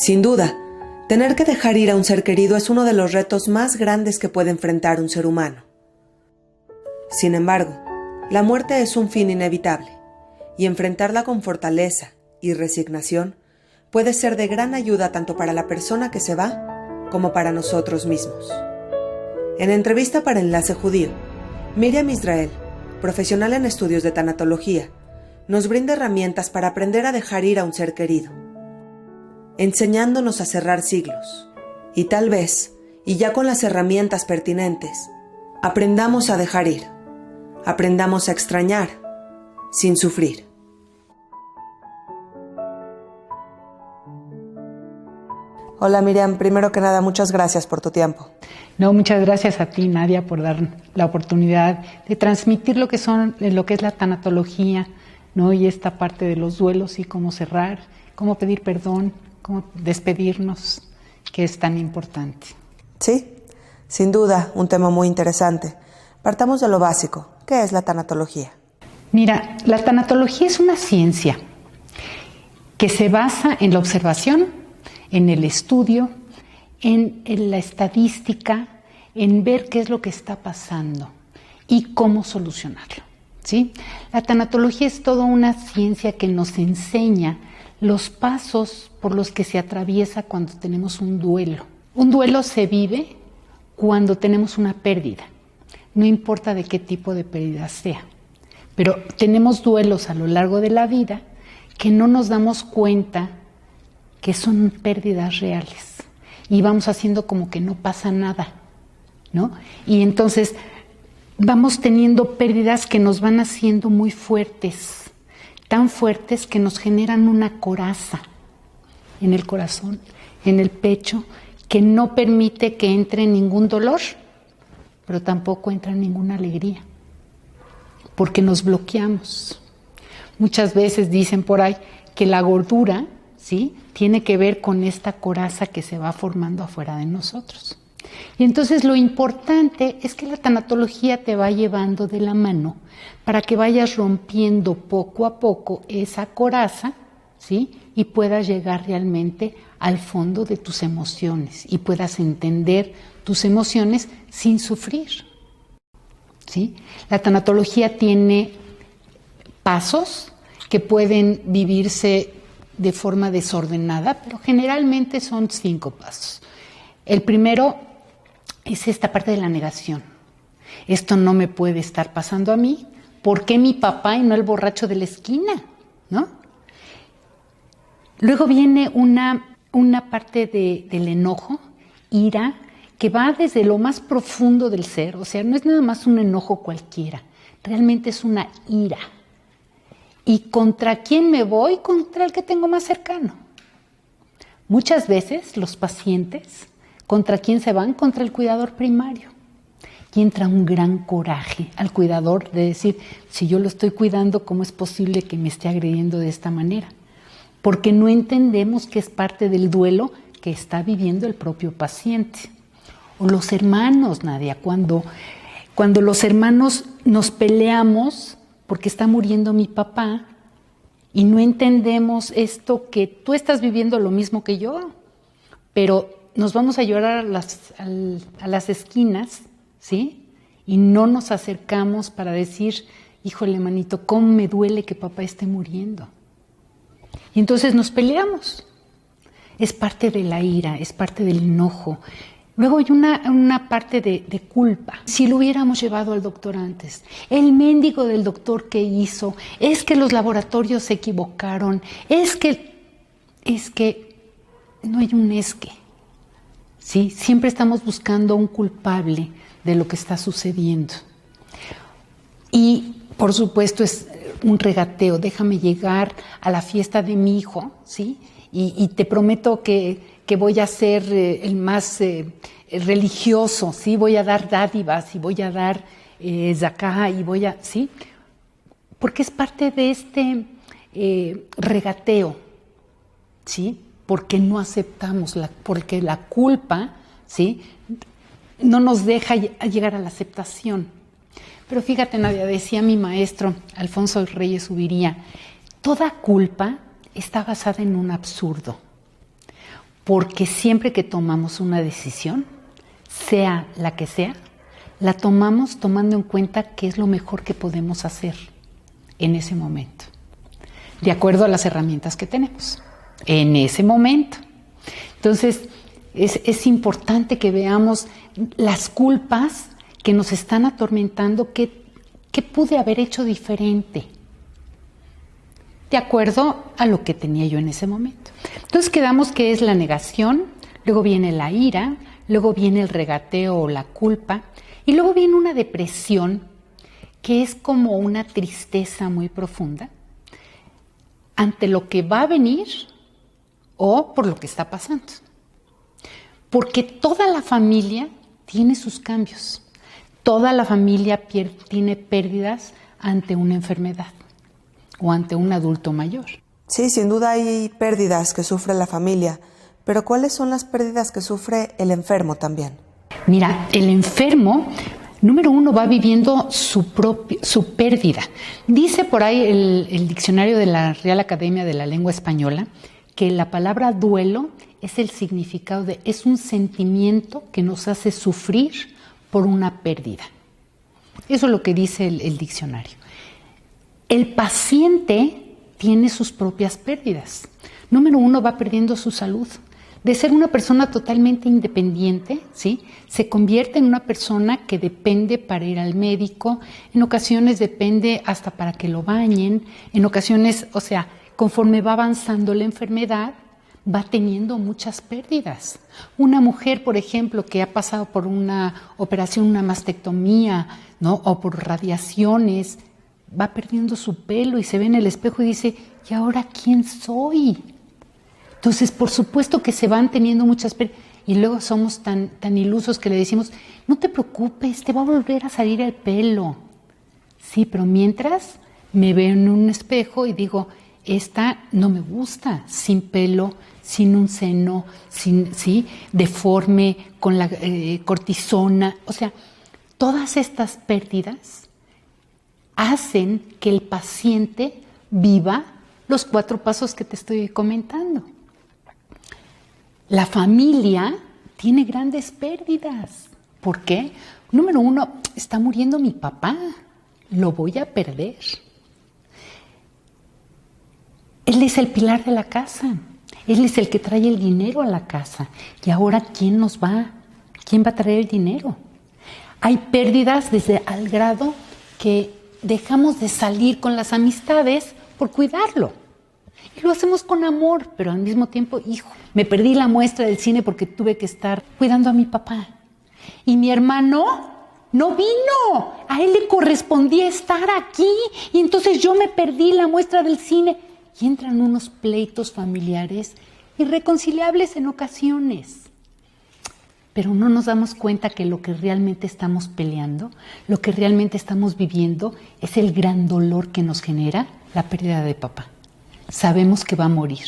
Sin duda, tener que dejar ir a un ser querido es uno de los retos más grandes que puede enfrentar un ser humano. Sin embargo, la muerte es un fin inevitable, y enfrentarla con fortaleza y resignación puede ser de gran ayuda tanto para la persona que se va como para nosotros mismos. En entrevista para Enlace Judío, Miriam Israel, profesional en estudios de tanatología, nos brinda herramientas para aprender a dejar ir a un ser querido, enseñándonos a cerrar ciclos. Y tal vez, y ya con las herramientas pertinentes, aprendamos a dejar ir, aprendamos a extrañar, sin sufrir. Hola Miriam, primero que nada, muchas gracias por tu tiempo. No, muchas gracias a ti, Nadia, por dar la oportunidad de transmitir lo que es la tanatología, ¿no? Y esta parte de los duelos y cómo cerrar, cómo pedir perdón, cómo despedirnos, que es tan importante. Sí, sin duda, un tema muy interesante. Partamos de lo básico. ¿Qué es la tanatología? Mira, la tanatología es una ciencia que se basa en la observación, en el estudio, en la estadística, en ver qué es lo que está pasando y cómo solucionarlo, ¿sí? La tanatología es toda una ciencia que nos enseña los pasos por los que se atraviesa cuando tenemos un duelo. Un duelo se vive cuando tenemos una pérdida, no importa de qué tipo de pérdida sea, pero tenemos duelos a lo largo de la vida que no nos damos cuenta que son pérdidas reales y vamos haciendo como que no pasa nada, ¿no? Y entonces vamos teniendo pérdidas que nos van haciendo muy fuertes, tan fuertes que nos generan una coraza en el corazón, en el pecho, que no permite que entre ningún dolor, pero tampoco entra ninguna alegría, porque nos bloqueamos. Muchas veces dicen por ahí que la gordura, ¿sí?, tiene que ver con esta coraza que se va formando afuera de nosotros. Y entonces lo importante es que la tanatología te va llevando de la mano para que vayas rompiendo poco a poco esa coraza, ¿sí?, y puedas llegar realmente al fondo de tus emociones y puedas entender tus emociones sin sufrir, ¿sí? La tanatología tiene pasos que pueden vivirse de forma desordenada, pero generalmente son 5 pasos. El primero es esta parte de la negación. Esto no me puede estar pasando a mí. ¿Por qué mi papá y no el borracho de la esquina? ¿No? Luego viene una parte del enojo, ira, que va desde lo más profundo del ser. O sea, no es nada más un enojo cualquiera. Realmente es una ira. ¿Y contra quién me voy? Contra el que tengo más cercano. Muchas veces los pacientes, ¿contra quién se van? Contra el cuidador primario. Y entra un gran coraje al cuidador de decir, si yo lo estoy cuidando, ¿cómo es posible que me esté agrediendo de esta manera? Porque no entendemos que es parte del duelo que está viviendo el propio paciente. O los hermanos, Nadia, cuando los hermanos nos peleamos porque está muriendo mi papá y no entendemos esto, que tú estás viviendo lo mismo que yo, pero nos vamos a llorar a las esquinas, ¿sí? Y no nos acercamos para decir, híjole, manito, cómo me duele que papá esté muriendo. Y entonces nos peleamos. Es parte de la ira, es parte del enojo. Luego hay una parte de culpa. Si lo hubiéramos llevado al doctor antes, el médico del doctor que hizo, es que los laboratorios se equivocaron, es que no hay un es que. ¿Sí? Siempre estamos buscando un culpable de lo que está sucediendo. Y por supuesto es un regateo, déjame llegar a la fiesta de mi hijo, ¿sí? Y te prometo que voy a ser el más religioso, ¿sí? Voy a dar dádivas y voy a dar zaká y ¿sí? Porque es parte de este regateo, ¿sí? Porque no aceptamos, porque la culpa, ¿sí?, no nos deja llegar a la aceptación. Pero fíjate, Nadia, decía mi maestro Alfonso Reyes Ubiría, toda culpa está basada en un absurdo. porque siempre que tomamos una decisión, sea la que sea, la tomamos tomando en cuenta qué es lo mejor que podemos hacer en ese momento, de acuerdo a las herramientas que tenemos en ese momento. Entonces, es importante que veamos las culpas que nos están atormentando, qué pude haber hecho diferente, de acuerdo a lo que tenía yo en ese momento. Entonces quedamos que es la negación, luego viene la ira, luego viene el regateo o la culpa, y luego viene una depresión que es como una tristeza muy profunda ante lo que va a venir o por lo que está pasando. Porque toda la familia tiene sus cambios, toda la familia tiene pérdidas ante una enfermedad o ante un adulto mayor. Sí, sin duda hay pérdidas que sufre la familia, pero ¿cuáles son las pérdidas que sufre el enfermo también? Mira, el enfermo, número uno, va viviendo su pérdida. Dice por ahí el diccionario de la Real Academia de la Lengua Española que la palabra duelo es el significado es un sentimiento que nos hace sufrir por una pérdida. Eso es lo que dice el diccionario. El paciente tiene sus propias pérdidas. Número uno, va perdiendo su salud. De ser una persona totalmente independiente, ¿sí?, se convierte en una persona que depende para ir al médico, en ocasiones depende hasta para que lo bañen, en ocasiones, o sea, conforme va avanzando la enfermedad, va teniendo muchas pérdidas. Una mujer, por ejemplo, que ha pasado por una operación, una mastectomía, ¿no?, o por radiaciones, va perdiendo su pelo y se ve en el espejo y dice, ¿y ahora quién soy? Entonces, por supuesto que se van teniendo muchas pérdidas. Y luego somos tan ilusos que le decimos, no te preocupes, te va a volver a salir el pelo. Sí, pero mientras me veo en un espejo y digo, esta no me gusta, sin pelo, sin un seno, ¿sí?, deforme, con la cortisona. O sea, todas estas pérdidas hacen que el paciente viva los 4 pasos que te estoy comentando. La familia tiene grandes pérdidas. ¿Por qué? Número uno, está muriendo mi papá, lo voy a perder. Él es el pilar de la casa, él es el que trae el dinero a la casa. Y ahora, ¿quién va a traer el dinero? Hay pérdidas desde al grado que dejamos de salir con las amistades por cuidarlo. Y lo hacemos con amor, pero al mismo tiempo, hijo, me perdí la muestra del cine porque tuve que estar cuidando a mi papá. Y mi hermano no vino, a él le correspondía estar aquí, y entonces yo me perdí la muestra del cine. Y entran unos pleitos familiares irreconciliables en ocasiones. Pero no nos damos cuenta que lo que realmente estamos peleando, lo que realmente estamos viviendo, es el gran dolor que nos genera la pérdida de papá. Sabemos que va a morir.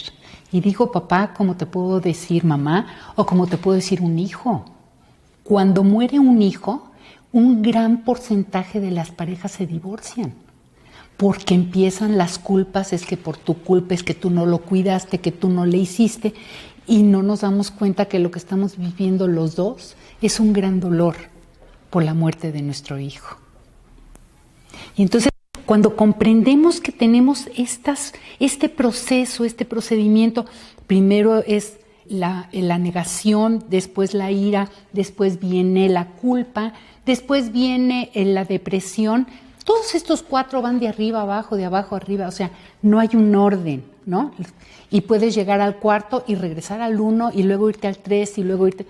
Y digo papá como te puedo decir mamá o como te puedo decir un hijo. Cuando muere un hijo, un gran porcentaje de las parejas se divorcian. Porque empiezan las culpas, es que por tu culpa, es que tú no lo cuidaste, que tú no le hiciste, y no nos damos cuenta que lo que estamos viviendo los dos es un gran dolor por la muerte de nuestro hijo. Y entonces, cuando comprendemos que tenemos este proceso, este procedimiento, primero es la negación, después la ira, después viene la culpa, después viene la depresión. Todos estos 4 van de arriba a abajo, de abajo a arriba, o sea, no hay un orden, ¿no? Y puedes llegar al 4 y regresar al 1 y luego irte al 3 y luego irte...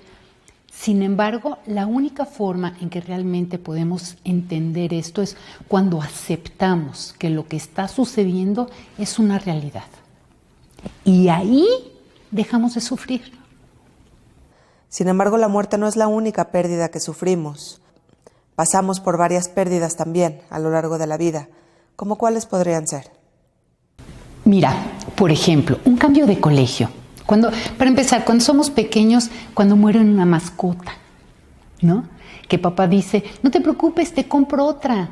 Sin embargo, la única forma en que realmente podemos entender esto es cuando aceptamos que lo que está sucediendo es una realidad. Y ahí dejamos de sufrir. Sin embargo, la muerte no es la única pérdida que sufrimos. Pasamos por varias pérdidas también a lo largo de la vida. ¿Cómo cuáles podrían ser? Mira, por ejemplo, un cambio de colegio. Para empezar, cuando somos pequeños, cuando muere una mascota, ¿no? Que papá dice, no te preocupes, te compro otra.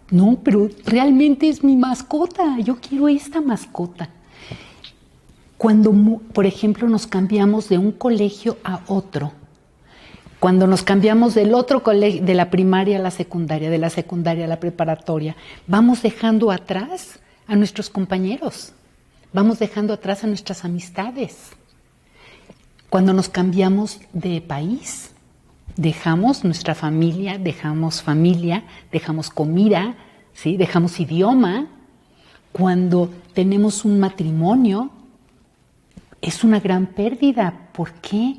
No, pero realmente es mi mascota, yo quiero esta mascota. Cuando, por ejemplo, nos cambiamos de un colegio a otro, cuando nos cambiamos del otro colegio, de la primaria a la secundaria, de la secundaria a la preparatoria, vamos dejando atrás a nuestros compañeros, vamos dejando atrás a nuestras amistades. Cuando nos cambiamos de país, dejamos nuestra familia, dejamos comida, ¿sí? Dejamos idioma. Cuando tenemos un matrimonio, es una gran pérdida. ¿Por qué?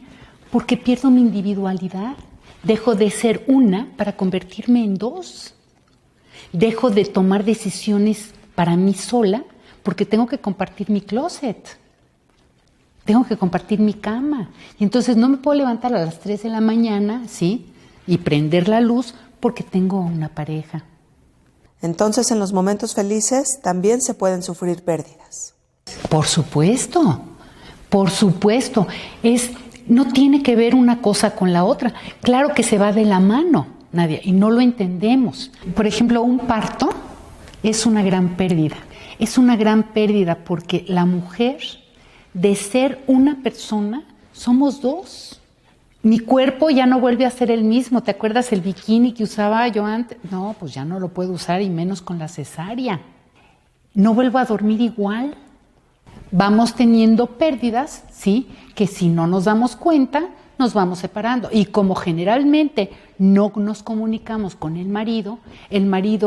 Porque pierdo mi individualidad. Dejo de ser una para convertirme en dos. Dejo de tomar decisiones para mí sola porque tengo que compartir mi closet. Tengo que compartir mi cama. Y entonces no me puedo levantar a las 3 de la mañana, ¿sí? Y prender la luz porque tengo una pareja. Entonces, en los momentos felices también se pueden sufrir pérdidas. Por supuesto. No tiene que ver una cosa con la otra. Claro que se va de la mano, Nadia, y no lo entendemos. Por ejemplo, un parto es una gran pérdida. Es una gran pérdida porque la mujer, de ser una persona, somos dos. Mi cuerpo ya no vuelve a ser el mismo. ¿Te acuerdas el bikini que usaba yo antes? No, pues ya no lo puedo usar y menos con la cesárea. No vuelvo a dormir igual. Vamos teniendo pérdidas, ¿sí? Que si no nos damos cuenta, nos vamos separando. Y como generalmente no nos comunicamos con el marido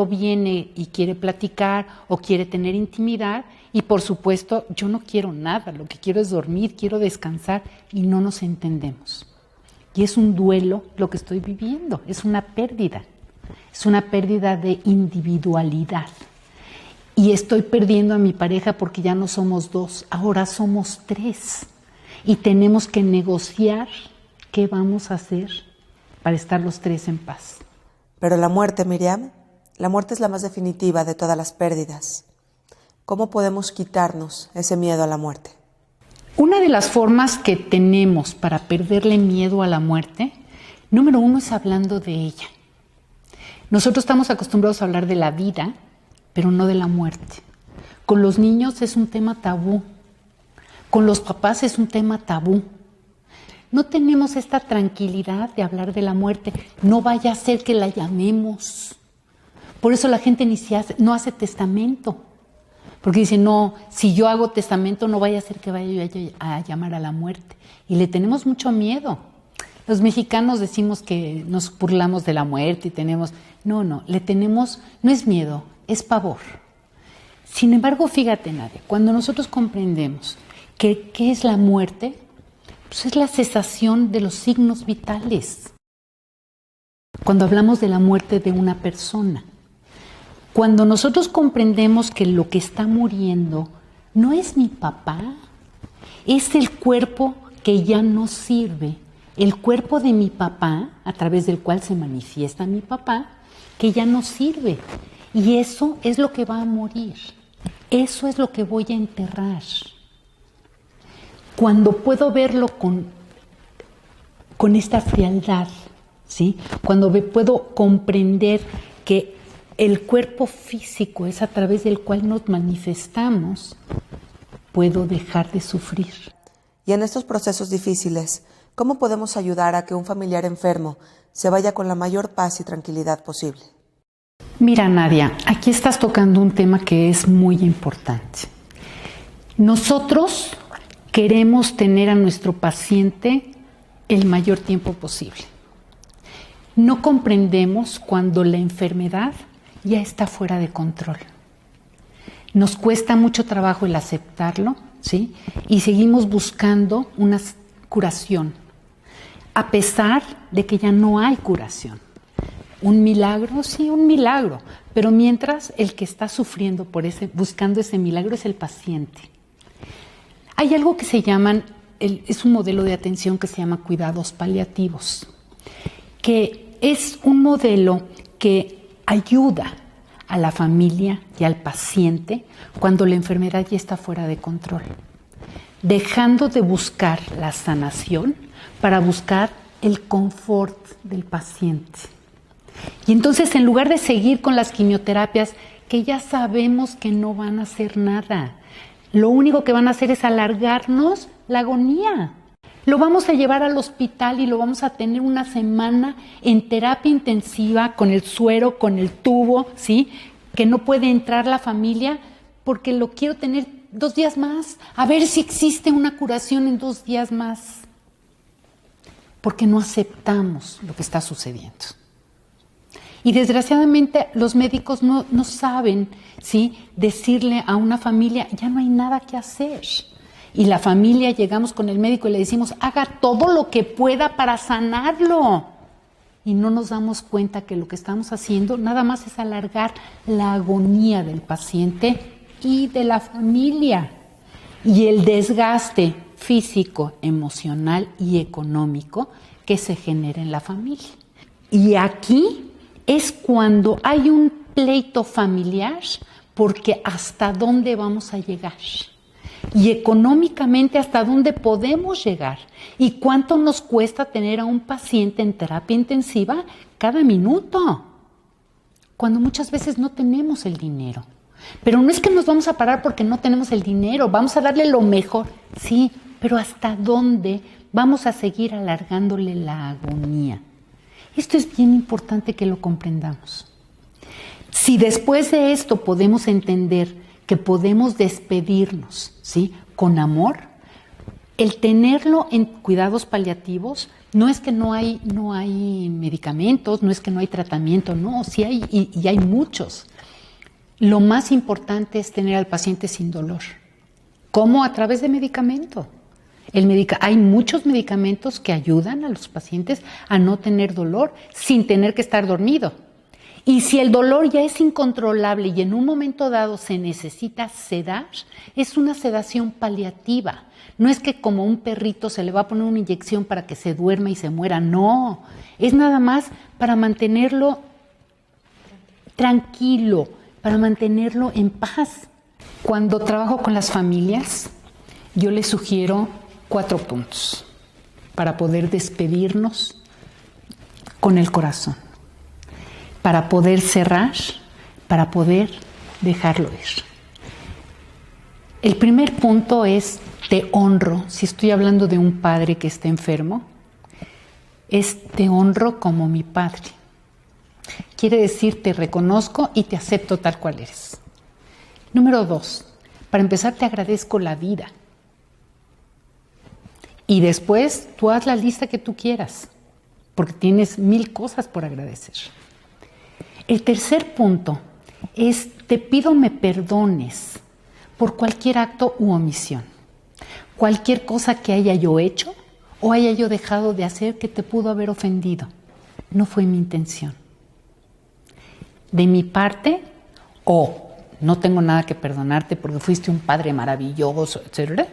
viene y quiere platicar o quiere tener intimidad y por supuesto yo no quiero nada, lo que quiero es dormir, quiero descansar y no nos entendemos. Y es un duelo lo que estoy viviendo, es una pérdida de individualidad. Y estoy perdiendo a mi pareja porque ya no somos dos, ahora somos tres. Y tenemos que negociar qué vamos a hacer para estar los tres en paz. Pero la muerte, Miriam, la muerte es la más definitiva de todas las pérdidas. ¿Cómo podemos quitarnos ese miedo a la muerte? Una de las formas que tenemos para perderle miedo a la muerte, número uno es hablando de ella. Nosotros estamos acostumbrados a hablar de la vida, pero no de la muerte. Con los niños es un tema tabú. Con los papás es un tema tabú. No tenemos esta tranquilidad de hablar de la muerte. No vaya a ser que la llamemos. Por eso la gente no hace testamento. Porque dice, no, si yo hago testamento no vaya a ser que vaya a llamar a la muerte. Y le tenemos mucho miedo. Los mexicanos decimos que nos burlamos de la muerte y tenemos... No es miedo, es pavor. Sin embargo, fíjate, Nadia, cuando nosotros comprendemos qué es la muerte, pues es la cesación de los signos vitales. Cuando hablamos de la muerte de una persona, cuando nosotros comprendemos que lo que está muriendo no es mi papá, es el cuerpo que ya no sirve, el cuerpo de mi papá, a través del cual se manifiesta mi papá, que ya no sirve. Y eso es lo que va a morir. Eso es lo que voy a enterrar. Cuando puedo verlo con esta frialdad, ¿sí? Cuando puedo comprender que el cuerpo físico es a través del cual nos manifestamos, puedo dejar de sufrir. Y en estos procesos difíciles, ¿cómo podemos ayudar a que un familiar enfermo se vaya con la mayor paz y tranquilidad posible? Mira, Nadia, aquí estás tocando un tema que es muy importante. Nosotros queremos tener a nuestro paciente el mayor tiempo posible. No comprendemos cuando la enfermedad ya está fuera de control. Nos cuesta mucho trabajo el aceptarlo, ¿sí? Y seguimos buscando una curación, a pesar de que ya no hay curación. ¿Un milagro? Sí, un milagro. Pero mientras el que está sufriendo buscando ese milagro es el paciente. Hay algo que se llaman, es un modelo de atención que se llama cuidados paliativos, que es un modelo que ayuda a la familia y al paciente cuando la enfermedad ya está fuera de control, dejando de buscar la sanación para buscar el confort del paciente. Y entonces, en lugar de seguir con las quimioterapias, que ya sabemos que no van a hacer nada, lo único que van a hacer es alargarnos la agonía. Lo vamos a llevar al hospital y lo vamos a tener una semana en terapia intensiva con el suero, con el tubo, ¿sí? Que no puede entrar la familia porque lo quiero tener 2 días más, a ver si existe una curación en 2 días más. Porque no aceptamos lo que está sucediendo. Y desgraciadamente los médicos no saben, ¿sí?, decirle a una familia, ya no hay nada que hacer. Y la familia llegamos con el médico y le decimos, haga todo lo que pueda para sanarlo. Y no nos damos cuenta que lo que estamos haciendo nada más es alargar la agonía del paciente y de la familia. Y el desgaste físico, emocional y económico que se genera en la familia. Y aquí es cuando hay un pleito familiar, porque hasta dónde vamos a llegar y económicamente hasta dónde podemos llegar y cuánto nos cuesta tener a un paciente en terapia intensiva cada minuto, cuando muchas veces no tenemos el dinero. Pero no es que nos vamos a parar porque no tenemos el dinero, vamos a darle lo mejor, sí, pero hasta dónde vamos a seguir alargándole la agonía. Esto es bien importante que lo comprendamos. Si después de esto podemos entender que podemos despedirnos, ¿sí?, con amor, el tenerlo en cuidados paliativos no es que no hay medicamentos, no es que no hay tratamiento, no, sí hay y hay muchos. Lo más importante es tener al paciente sin dolor. ¿Cómo? A través de medicamento. Hay muchos medicamentos que ayudan a los pacientes a no tener dolor sin tener que estar dormido. Y si el dolor ya es incontrolable y en un momento dado se necesita sedar, es una sedación paliativa. No es que como un perrito se le va a poner una inyección para que se duerma y se muera, no. Es nada más para mantenerlo tranquilo, para mantenerlo en paz. Cuando trabajo con las familias, yo les sugiero 4 puntos para poder despedirnos con el corazón, para poder cerrar, para poder dejarlo ir. El primer punto es te honro. Si estoy hablando de un padre que está enfermo, es te honro como mi padre. Quiere decir te reconozco y te acepto tal cual eres. Número 2, para empezar te agradezco la vida. Y después tú haz la lista que tú quieras, porque tienes 1000 cosas por agradecer. El tercer punto es te pido me perdones por cualquier acto u omisión. Cualquier cosa que haya yo hecho o haya yo dejado de hacer que te pudo haber ofendido. No fue mi intención. De mi parte, no tengo nada que perdonarte porque fuiste un padre maravilloso, etc.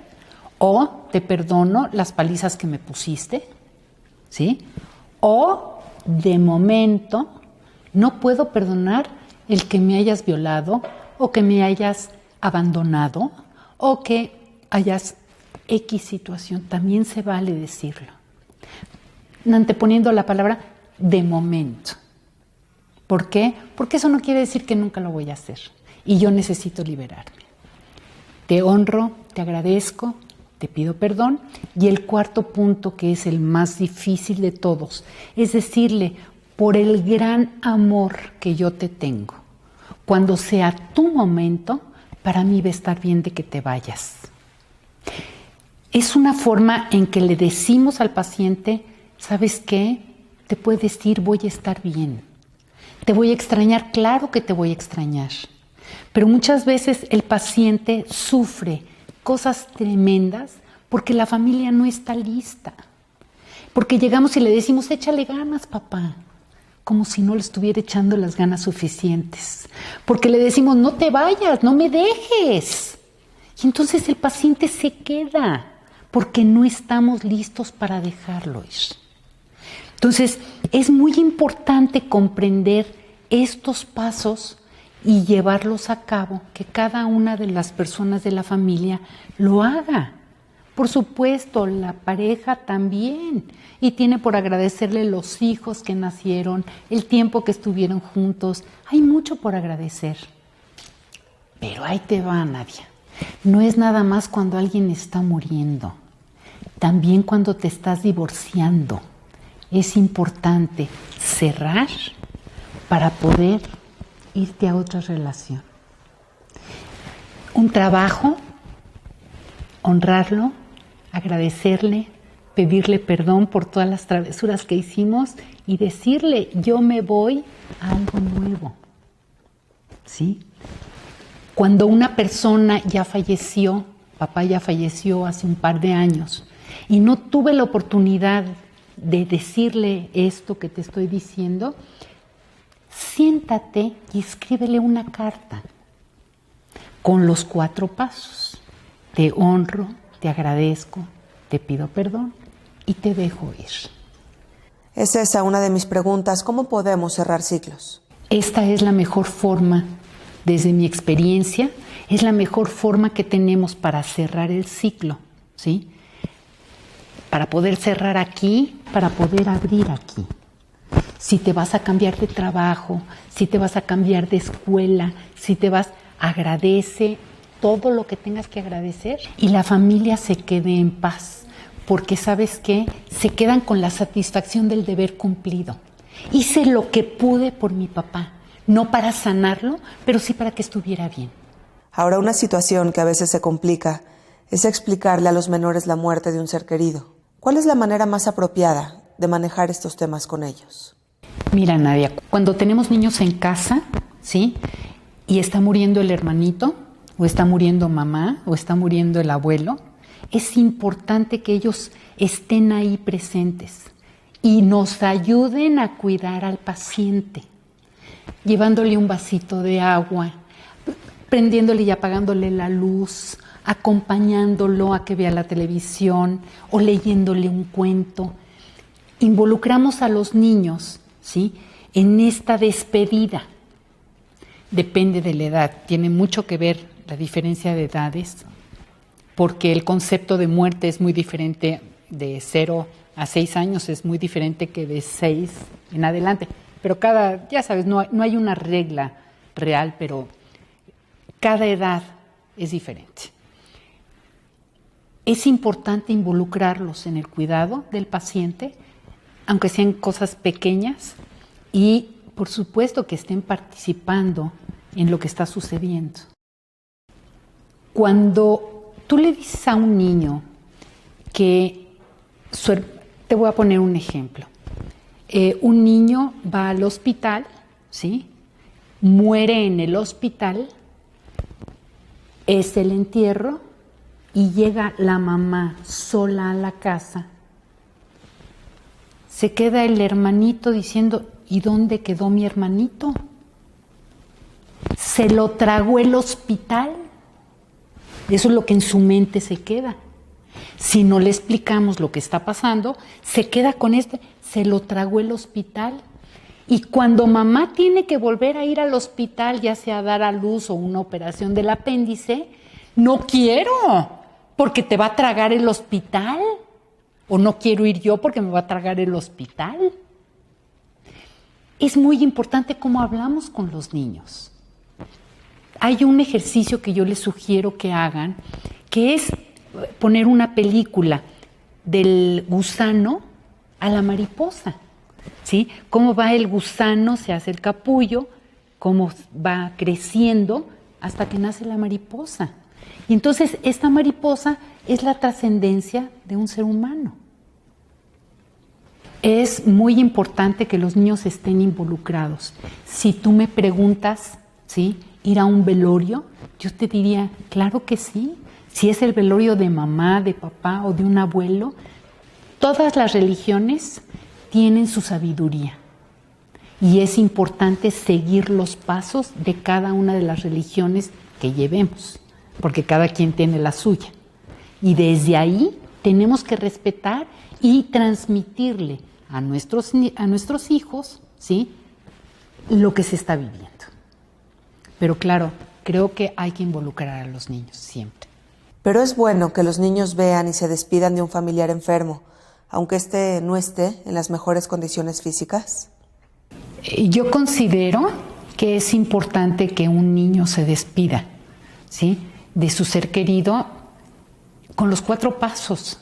O te perdono las palizas que me pusiste, ¿sí? O de momento no puedo perdonar el que me hayas violado o que me hayas abandonado o que hayas X situación. También se vale decirlo. Anteponiendo la palabra de momento. ¿Por qué? Porque eso no quiere decir que nunca lo voy a hacer. Y yo necesito liberarme. Te honro, te agradezco, te pido perdón. Y el cuarto punto, que es el más difícil de todos, es decirle, por el gran amor que yo te tengo, cuando sea tu momento, para mí va a estar bien de que te vayas. Es una forma en que le decimos al paciente, ¿sabes qué? Te puedes ir, voy a estar bien. Te voy a extrañar, claro que te voy a extrañar. Pero muchas veces el paciente sufre cosas tremendas porque la familia no está lista. Porque llegamos y le decimos, échale ganas, papá. Como si no le estuviera echando las ganas suficientes. Porque le decimos, no te vayas, no me dejes. Y entonces el paciente se queda porque no estamos listos para dejarlo ir. Entonces, es muy importante comprender estos pasos y llevarlos a cabo, que cada una de las personas de la familia lo haga. Por supuesto, la pareja también. Y tiene por agradecerle los hijos que nacieron, el tiempo que estuvieron juntos. Hay mucho por agradecer. Pero ahí te va, Nadia. No es nada más cuando alguien está muriendo, también cuando te estás divorciando. Es importante cerrar para poder irte a otra relación. Un trabajo, honrarlo, agradecerle, pedirle perdón por todas las travesuras que hicimos y decirle, yo me voy a algo nuevo. ¿Sí? Cuando una persona ya falleció, papá ya falleció hace un par de años, y no tuve la oportunidad de decirle esto que te estoy diciendo, siéntate y escríbele una carta con los 4 pasos. Te honro, te agradezco, te pido perdón y te dejo ir. Es esa una de mis preguntas, ¿cómo podemos cerrar ciclos? Esta es la mejor forma, desde mi experiencia, es la mejor forma que tenemos para cerrar el ciclo, ¿sí? Para poder cerrar aquí, para poder abrir aquí. Si te vas a cambiar de trabajo, si te vas a cambiar de escuela, si te vas, agradece todo lo que tengas que agradecer y la familia se quede en paz, porque ¿sabes qué? Se quedan con la satisfacción del deber cumplido. Hice lo que pude por mi papá, no para sanarlo, pero sí para que estuviera bien. Ahora, una situación que a veces se complica es explicarle a los menores la muerte de un ser querido. ¿Cuál es la manera más apropiada de manejar estos temas con ellos? Mira, Nadia, cuando tenemos niños en casa, ¿sí? Y está muriendo el hermanito, o está muriendo mamá, o está muriendo el abuelo, es importante que ellos estén ahí presentes y nos ayuden a cuidar al paciente, llevándole un vasito de agua, prendiéndole y apagándole la luz, acompañándolo a que vea la televisión o leyéndole un cuento. Involucramos a los niños, ¿sí?, en esta despedida. Depende de la edad, tiene mucho que ver la diferencia de edades, porque el concepto de muerte es muy diferente de 0 a 6 años, es muy diferente que de 6 en adelante. Pero ya sabes, no hay una regla real, pero cada edad es diferente. Es importante involucrarlos en el cuidado del paciente, aunque sean cosas pequeñas, y por supuesto que estén participando en lo que está sucediendo. Cuando tú le dices a un niño que, te voy a poner un ejemplo, un niño va al hospital, ¿sí?, muere en el hospital, es el entierro y llega la mamá sola a la casa, se queda el hermanito diciendo, ¿y dónde quedó mi hermanito? ¿Se lo tragó el hospital? Eso es lo que en su mente se queda. Si no le explicamos lo que está pasando, se queda con se lo tragó el hospital. Y cuando mamá tiene que volver a ir al hospital, ya sea a dar a luz o una operación del apéndice, no quiero, porque te va a tragar el hospital. O no quiero ir yo porque me va a tragar el hospital. Es muy importante cómo hablamos con los niños. Hay un ejercicio que yo les sugiero que hagan, que es poner una película del gusano a la mariposa, ¿sí? Cómo va el gusano, se hace el capullo, cómo va creciendo hasta que nace la mariposa. Y entonces esta mariposa es la trascendencia de un ser humano. Es muy importante que los niños estén involucrados. Si tú me preguntas, ¿sí?, ir a un velorio, yo te diría, claro que sí. Si es el velorio de mamá, de papá o de un abuelo, todas las religiones tienen su sabiduría. Y es importante seguir los pasos de cada una de las religiones que llevemos, porque cada quien tiene la suya. Y desde ahí tenemos que respetar y transmitirle a nuestros hijos, ¿sí?, lo que se está viviendo. Pero claro, creo que hay que involucrar a los niños siempre. Pero es bueno que los niños vean y se despidan de un familiar enfermo, aunque éste no esté en las mejores condiciones físicas. Yo considero que es importante que un niño se despida, ¿sí? de su ser querido con los 4 pasos,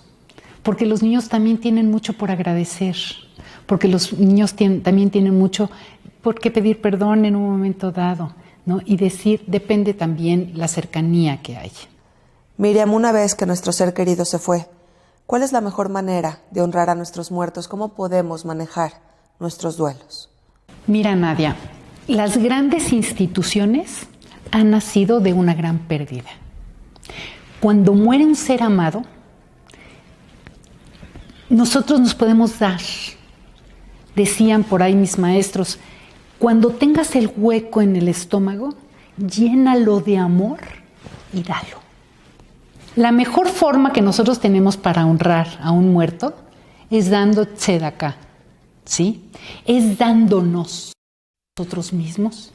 porque los niños también tienen mucho por agradecer, porque los niños también tienen mucho por qué pedir perdón en un momento dado, ¿no? Y decir, depende también la cercanía que hay. Miriam, una vez que nuestro ser querido se fue, ¿cuál es la mejor manera de honrar a nuestros muertos? ¿Cómo podemos manejar nuestros duelos? Mira, Nadia, las grandes instituciones han nacido de una gran pérdida. Cuando muere un ser amado, nosotros nos podemos dar. Decían por ahí mis maestros, cuando tengas el hueco en el estómago, llénalo de amor y dalo. La mejor forma que nosotros tenemos para honrar a un muerto es dando tzedaká, ¿sí? Es dándonos nosotros mismos,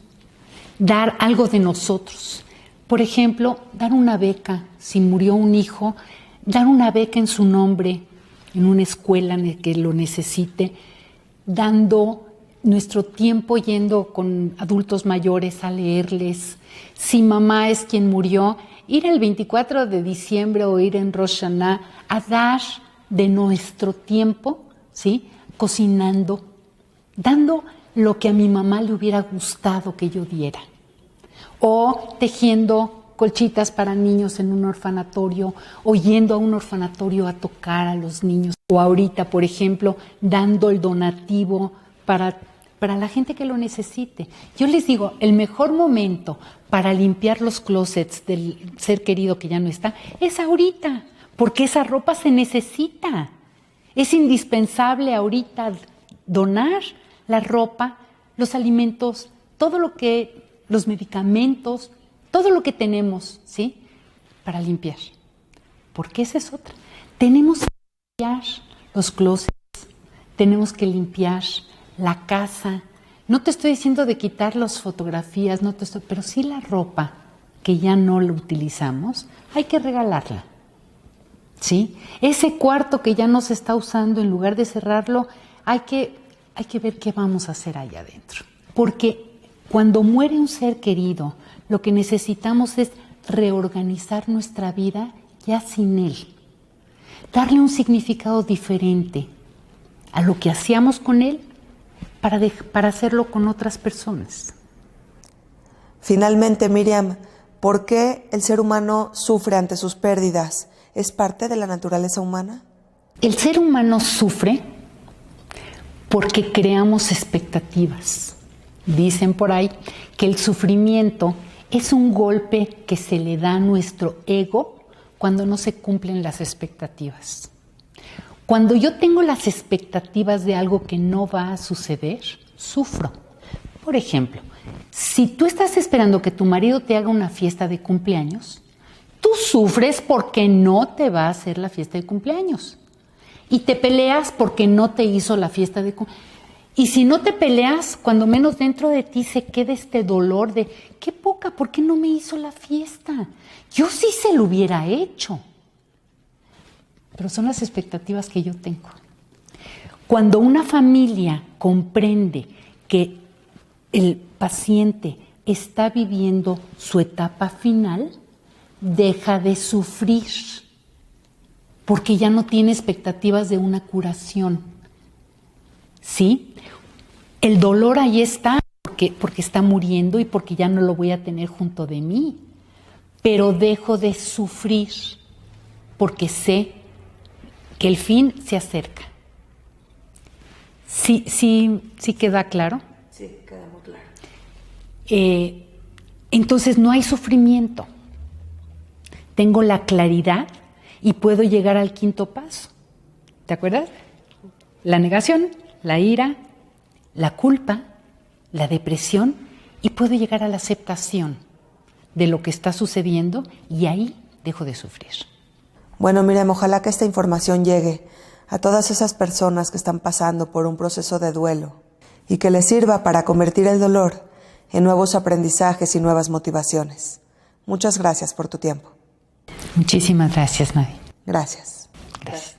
dar algo de nosotros. Por ejemplo, dar una beca, si murió un hijo, dar una beca en su nombre, en una escuela en la que lo necesite, dando nuestro tiempo yendo con adultos mayores a leerles. Si mamá es quien murió, ir el 24 de diciembre o ir en Rosh Hashanah a dar de nuestro tiempo, ¿sí? Cocinando, dando lo que a mi mamá le hubiera gustado que yo diera. O tejiendo colchitas para niños en un orfanatorio, o yendo a un orfanatorio a tocar a los niños. O ahorita, por ejemplo, dando el donativo para la gente que lo necesite. Yo les digo, el mejor momento para limpiar los closets del ser querido que ya no está es ahorita, porque esa ropa se necesita. Es indispensable ahorita donar la ropa, los alimentos, los medicamentos, todo lo que tenemos, ¿sí? Para limpiar. Porque esa es otra. Tenemos que limpiar los closets, tenemos que limpiar la casa. No te estoy diciendo de quitar las fotografías, pero sí la ropa que ya no la utilizamos, hay que regalarla. ¿Sí? Ese cuarto que ya no se está usando, en lugar de cerrarlo, hay que ver qué vamos a hacer allá adentro. Porque cuando muere un ser querido, lo que necesitamos es reorganizar nuestra vida ya sin él. Darle un significado diferente a lo que hacíamos con él para hacerlo con otras personas. Finalmente, Miriam, ¿por qué el ser humano sufre ante sus pérdidas? ¿Es parte de la naturaleza humana? El ser humano sufre porque creamos expectativas. Dicen por ahí que el sufrimiento es un golpe que se le da a nuestro ego cuando no se cumplen las expectativas. Cuando yo tengo las expectativas de algo que no va a suceder, sufro. Por ejemplo, si tú estás esperando que tu marido te haga una fiesta de cumpleaños, tú sufres porque no te va a hacer la fiesta de cumpleaños. Y te peleas porque no te hizo la fiesta de cumpleaños. Y si no te peleas, cuando menos dentro de ti se queda este dolor de qué poca, ¿por qué no me hizo la fiesta? Yo sí se lo hubiera hecho. Pero son las expectativas que yo tengo. Cuando una familia comprende que el paciente está viviendo su etapa final, deja de sufrir, porque ya no tiene expectativas de una curación. ¿Sí? El dolor ahí está porque está muriendo y porque ya no lo voy a tener junto de mí. Pero dejo de sufrir porque sé que el fin se acerca. ¿Sí queda claro? Sí, queda muy claro. Entonces no hay sufrimiento. Tengo la claridad y puedo llegar al 5º paso. ¿Te acuerdas? La negación, la ira, la culpa, la depresión, y puedo llegar a la aceptación de lo que está sucediendo y ahí dejo de sufrir. Bueno, Miriam, ojalá que esta información llegue a todas esas personas que están pasando por un proceso de duelo y que les sirva para convertir el dolor en nuevos aprendizajes y nuevas motivaciones. Muchas gracias por tu tiempo. Muchísimas gracias, Nadia. Gracias. Gracias.